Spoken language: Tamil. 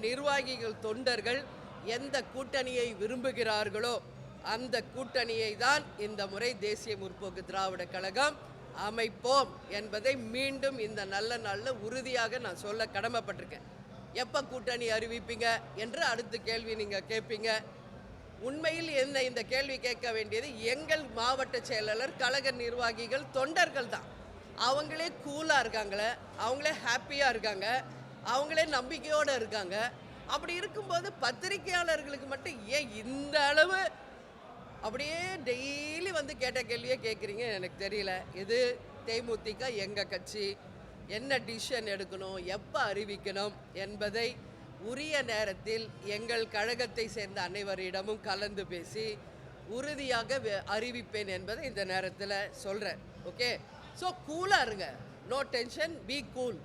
நிர்வாகிகள் தொண்டர்கள் எந்த கூட்டணியை விரும்புகிறார்களோ அந்த கூட்டணியை தான் இந்த முறை தேசிய முற்போக்கு திராவிட கழகம் அமைப்போம் என்பதை மீண்டும் இந்த நல்ல நாளில் உறுதியாக நான் சொல்ல கடமைப்பட்டிருக்கேன். எப்போ கூட்டணி அறிவிப்பீங்க என்று அடுத்த கேள்வி நீங்கள் கேட்பீங்க. உண்மையில் என்ன இந்த கேள்வி கேட்க வேண்டியது எங்கள் மாவட்ட செயலாளர், கழக நிர்வாகிகள், தொண்டர்கள் தான். அவங்களே கூலாக இருக்காங்களே, அவங்களே ஹாப்பியாக இருக்காங்க, அவங்களே நம்பிக்கையோடு இருக்காங்க. அப்படி இருக்கும்போது பத்திரிகையாளர்களுக்கு மட்டும் ஏன் இந்த அளவு அப்படியே டெய்லி வந்து கேட்ட கேள்வியே கேட்குறீங்க எனக்கு தெரியல. இது தேமுதிக எங்கள் கட்சி, என்ன டிசிஷன் எடுக்கணும், எப்போ அறிவிக்கணும் என்பதை உரிய நேரத்தில் எங்கள் கழகத்தை சேர்ந்த அனைவரிடமும் கலந்து பேசி உறுதியாக அறிவிப்பேன் என்பதை இந்த நேரத்தில் சொல்கிறேன். ஓகே, ஸோ கூலாக இருங்க, நோ டென்ஷன், பி கூல்.